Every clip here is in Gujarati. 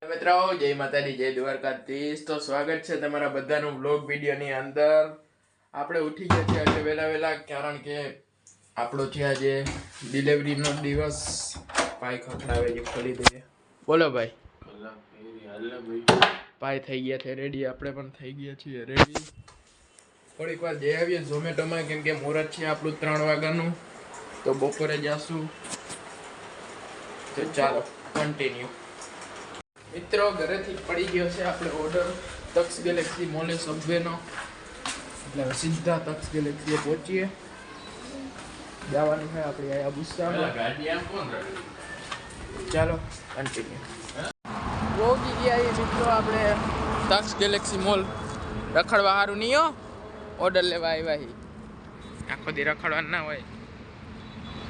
મિત્રો જય માતાજી જય દ્વારકાધીશ। તો સ્વાગત છે તમારા બધાનું વ્લોગ વિડીયોની અંદર। આપણે ઉઠી ગયા છે આજે વહેલા કારણ કે આપણો છે આજે ડિલિવરીનો દિવસ। ભાઈ ખખડાવે છે, ખોલી દઈએ। બોલો ભાઈ। ભાઈ થઈ ગયા છે રેડી, આપણે પણ થઈ ગયા છીએ રેડી। થોડીક વાર જઈ આવીએ ઝોમેટોમાં કેમ કે મુહૂર્ત છે આપણું 3 વાગ્યાનું, તો બપોરે જાશું। તો ચાલો કન્ટિન્યુ। મિત્રો ઘરેથી પડી ગયો છે આપણે ઓર્ડર તક્ષ ગેલેક્સી મોલે સબવેનો, એટલે સીધા તક્ષ ગેલેક્સીએ પહોંચીએ। જવાનું છે આપણે આયા બુસ્સામાં। ચાલો કન્ટિન્યુ। પહોંચી ગયા મિત્રો આપણે તક્ષ ગેલેક્સી મોલ। રખડવા સારું નહીં હો, ઓર્ડર લેવા આવ્યા હી। આખો દી રખડવાનું ના હોય,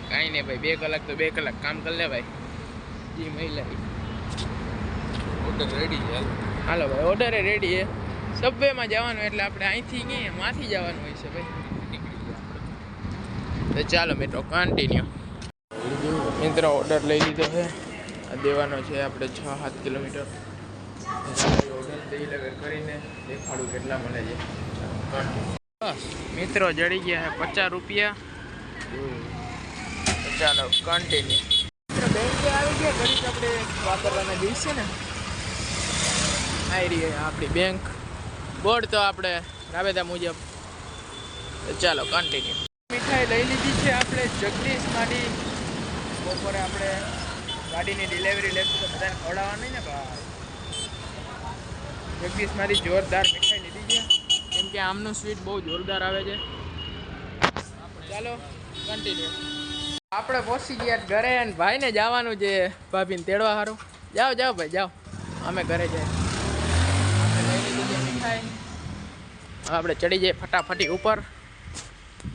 કાંઈ નહીં ભાઈ, 2 કલાક તો 2 કલાક કામ કરી લે ભાઈ। જી મહિલા ઓર્ડર રેડી છે, હાલો ભાઈ ઓર્ડર રેડી છે। સબવેમાં જવાનું એટલે આપણે અહીંથી નહીં માંથી જવાનું હોય છે ભાઈ। તો ચાલો મિત્રો કન્ટિન્યુ। મિત્રો ઓર્ડર લઈ લીધો છે, દેવાનો છે આપણે 6-7 કિલોમીટર। ઓર્ડર દઈ લગર કરીને દેખાડું કેટલા મળે છે। બસ મિત્રો જડી ગયા છે 50 રૂપિયા। તો ચાલો કન્ટિન્યુ। મિત્રો બેંકે આવી ગયા, ઘડીક આપણે વાપરવાના દિવસે ને આવી રહી આપણી બેંક બોર્ડ, તો આપણે રાબેતા મુજબ। તો ચાલો કન્ટિન્યુ। મીઠાઈ લઈ લીધી છે આપણે જગદીશ માંથી। બપોરે આપણે ગાડીની ડિલિવરી લેશું તો બધાને ખવડાવવા નહીં ને ભાઈ। જગદીશ માંથી જોરદાર મીઠાઈ લીધી છે, કેમ કે આમનું સ્વીટ બહુ જોરદાર આવે છે। ચાલો કન્ટિન્યુ। આપણે પહોંચી ગયા ઘરે અને ભાઈને જવાનું છે ભાભીને તેડવા સારું। જાઓ જાઓ ભાઈ જાઓ, અમે ઘરે જઈએ। આપણે ચડી જઈએ ફટાફટી ઉપર,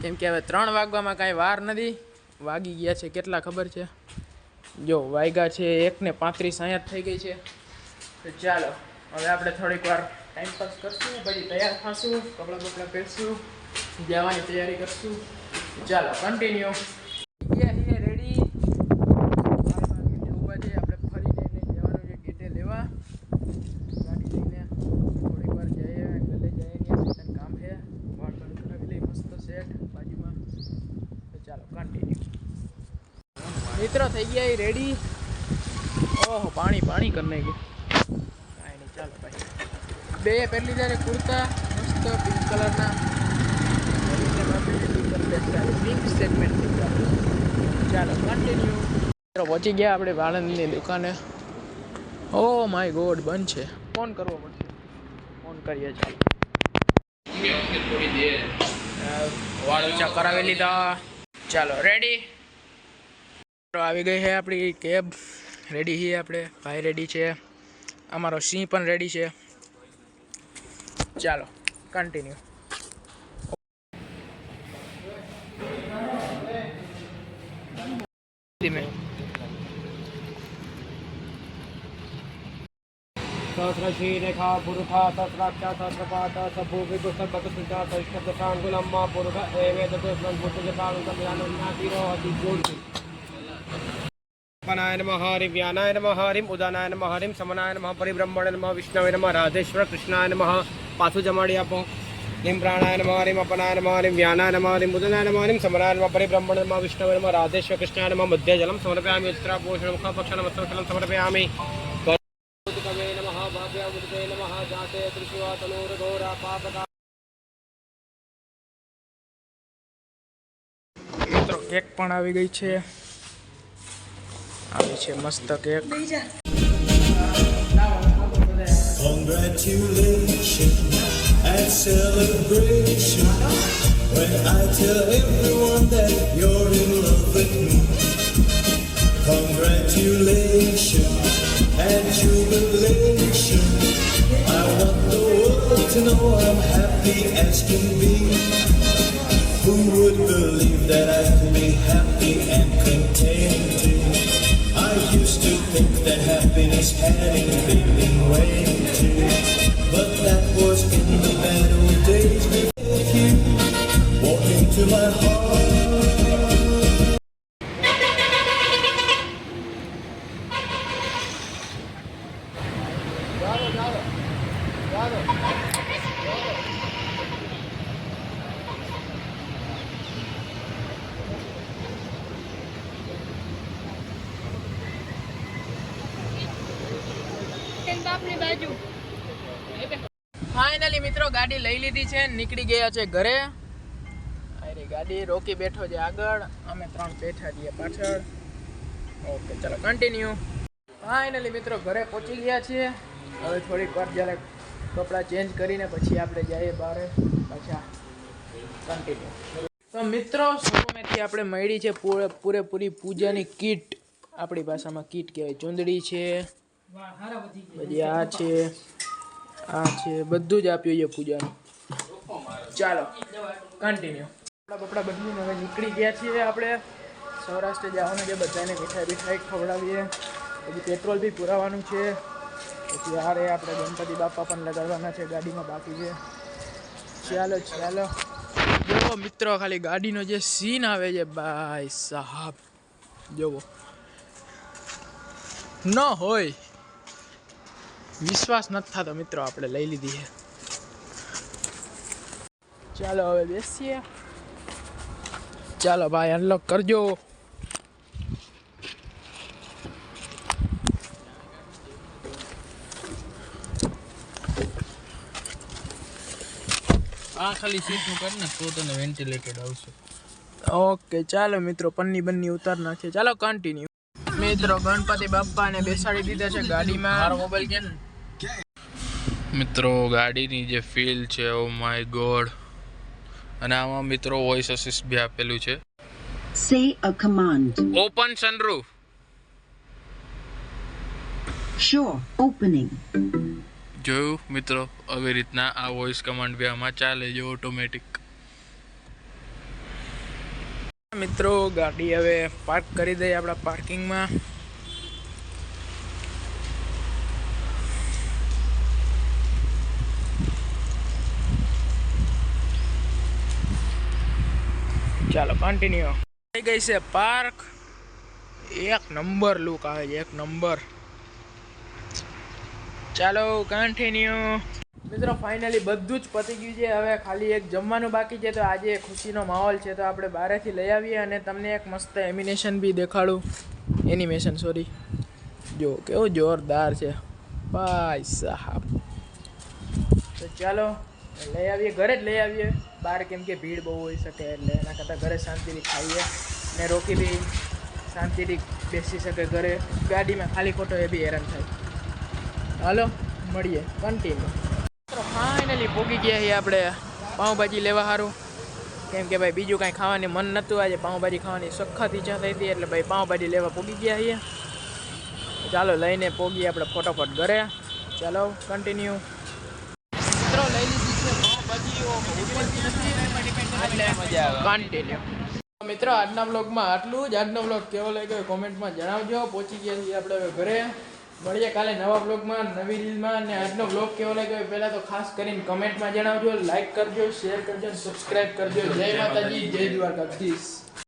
કેમ કે હવે 3 વાગવામાં કાંઈ વાર નથી। વાગી ગયા છે કેટલા ખબર છે? જો વાગ્યા છે 1:35 અહીંયા થઈ ગઈ છે। તો ચાલો હવે આપણે થોડીક વાર ટાઈમ પાસ કરશું, પછી તૈયાર થશું, કપડાં પહેરશું, જવાની તૈયારી કરશું। ચાલો કન્ટિન્યુ। રેડી ઊભા છે આપણે, ફરીને જવાનું છે ગેટે લેવા ગાડી લઈને। થોડીક વાર જઈએ ગલે જઈએ, કામ છે વાળ કરાવી લઈ મસ્ત સેટ બાજુમાં। તો ચાલો કન્ટિન્યુ। મિત્રો થઈ ગયા રેડી। ઓહો પાણી કરી નાખ્યું, કાંઈ નહીં ચાલો ભાઈ। બે પહેલી ત્યારે કુર્તા મસ્ત પિંક કલરના, પિંક સેગમેન્ટ। ચાલો કન્ટિન્યુ। મિત્રો પહોંચી ગયા આપણે વાળંદની દુકાને। ઓ માય ગોડ બંધ છે, ફોન કરવો પડશે, ફોન કરીએ। ચાલો વાળ ઊંચા કરાવી લીધા। ચાલો રેડી। આવી ગઈ છે આપણી કેબ, રેડી છીએ આપણે, ભાઈ રેડી છે, અમારો સિંહ પણ રેડી છે। ચાલો કન્ટિન્યુ। ધીમે सहस्रशीरेखा पुरुषा सहस्राक्षा सहस्रपाद सभो विभुषभतसुजा सहिष्णुदशाङ्गुलम्मा पुरुष एवेदतुष्मन्भूतजताङ्गम्यानन्यातिरोहति पनाय नमः हरिं व्यानाय नमः हरिं उदानाय नमः हरिं समनाय नमः परिब्रह्मणे नमः विष्णवे नमः राधेश्वर कृष्णाय नमः पासु जमाड़ी आपो लिं प्राणाय नमः हरिं अपनाय नमः हरिं व्यानाय नमः हरिं उदानाय नमः हरिं समनाय नमः परिब्रह्मणे नमः विष्णवे नमः राधेश्वर कृष्णाय नमः मध्य जलं समर्पयामि उत्तरापोषणं खपक्षणं वस्त्रशलं समर्पयामि। મિત્રો કેક પણ આવી ગઈ છે, આવી છે મસ્ત cake. Congratulations and celebration when I tell everyone that you're in love with me. Congratulations and jubilation. I want the world to know I'm happy as can be. Who would believe that I could be happy and contented? I used to think that happiness hadn't been waiting, but that was in the bad old days. You walk into my heart. Finally મિત્રો ગાડી લઈ લીધી છે, નીકળી ગયા છે ઘરે. અરે ગાડી રોકી બેઠો છે આગળ, અમે 3 બેઠા છીએ પાછળ. ઓકે ચલો કન્ટિન્યુ. ફાઇનલી મિત્રો ઘરે પહોંચી ગયા છીએ. હવે થોડીક વાર જ્યારે કપડાં ચેન્જ કરીને પછી આપણે જઈએ બહાર પાછા. કન્ટિન્યુ. તો મિત્રો શોરૂમેથી આપણે મળી છે પૂરેપૂરી પૂજાની કીટ. આપણી ભાષામાં કીટ કહેવાય. ચૂંદડી છે, પછી આ છે, બધું જ આપ્યું છે પૂજાનું. ચાલો કન્ટિન્યુ. કપડા બદલીને હવે નીકળી ગયા છીએ આપણે. સૌરાષ્ટ્ર જવાનું છે, બધાને મીઠાઈ ખવડાવીએ. પછી પેટ્રોલ બી પુરાવાનું છે. પછી હારે આપણે ગણપતિ બાપા પણ લગાડવાના છે, ગાડીમાં બાકી છે. ચાલો જોવો મિત્રો, ખાલી ગાડીનો જે સીન આવે છે ભાઈ સાહેબ, જોવો ન હોય વિશ્વાસ નથી થતો મિત્રો. આપણે લઈ લીધી છે. ચાલો હવે બેસીએ. ચાલો ભાઈ અનલોક કરજો. આ ખાલી સીટનું કર ને તો તને વેન્ટિલેટેડ આવશે. ઓકે ચાલો મિત્રો, પન્ની ઉતાર નાખીએ. ચાલો કન્ટિન્યુ. મિત્રો ગણપતિ બાપ્પાને બેસાડી દીધા છે ગાડીમાં. મારો મોબાઈલ કેમ મિત્રો, ગાડીની જે ફીલ છે, ઓ માય ગોડ. અને આમાં મિત્રો વોઇસ અસિસ્ટ બી આપેલું છે. Say a command. Open sunroof. Sure, opening. જોયું મિત્રો, આવી રીતના આ વોઇસ કમાન્ડ બી આમાં ચાલે છે ઓટોમેટિક. મિત્રો ગાડી હવે પાર્ક કરી દઈએ આપણા પાર્કિંગમાં. ચાલો કન્ટિન્યુ. થઈ ગઈ છે પાર્ક. એક નંબર લુક આવે છે, એક નંબર. ચાલો કન્ટિન્યુ. મિત્રો ફાઇનલી બધું જ પતી ગયું છે. હવે ખાલી એક જમવાનું બાકી છે. તો આજે ખુશીનો માહોલ છે, તો આપણે બહારથી લઈ આવીએ અને તમને એક મસ્ત એનિમેશન સોરી, જો કેવું જોરદાર છે ભાઈ સાહેબ. તો ચાલો લઈ આવીએ, ઘરે જ લઈ આવીએ. બહાર કેમ કે ભીડ બહુ હોઈ શકે, એટલે એના કરતાં ઘરે શાંતિથી ખાઈએ. ને રોકી બી શાંતિથી બેસી શકે ઘરે. ગાડીમાં ખાલી ખોટો એ બી હેરાન થાય. હાલો મળીએ કન્ટિન્યુ. ફાઇનલી પહોંચી ગયા છીએ આપણે પાઉંભાજી લેવા સારું. કેમ કે ભાઈ બીજું કાંઈ ખાવાની મન નહોતું. આજે પાઉંભાજી ખાવાની સખત ઈચ્છા થઈ હતી, એટલે ભાઈ પાઉંભાજી લેવા પહોંચી ગયા છીએ. ચાલો લઈને પહોંચીએ આપણે ફટાફટ ઘરે. ચાલો કન્ટિન્યુ. મિત્રો લઈ લીધી છે કન્ટિન્યુ. મિત્રો આજના બ્લોગમાં આટલું જ. આજનો બ્લોગ કેવો લાગ્યો કોમેન્ટમાં જણાવજો. પહોંચી ગયા છીએ આપણે હવે ઘરે. મળીએ કાલે નવા બ્લોગમાં, નવી રીલમાં. અને આજનો બ્લોગ કેવો લાગ્યો પહેલાં તો ખાસ કરીને કમેન્ટમાં જણાવજો. લાઈક કરજો, શેર કરજો, સબસ્ક્રાઈબ કરજો. જય માતાજી, જય દ્વારકાધીશ.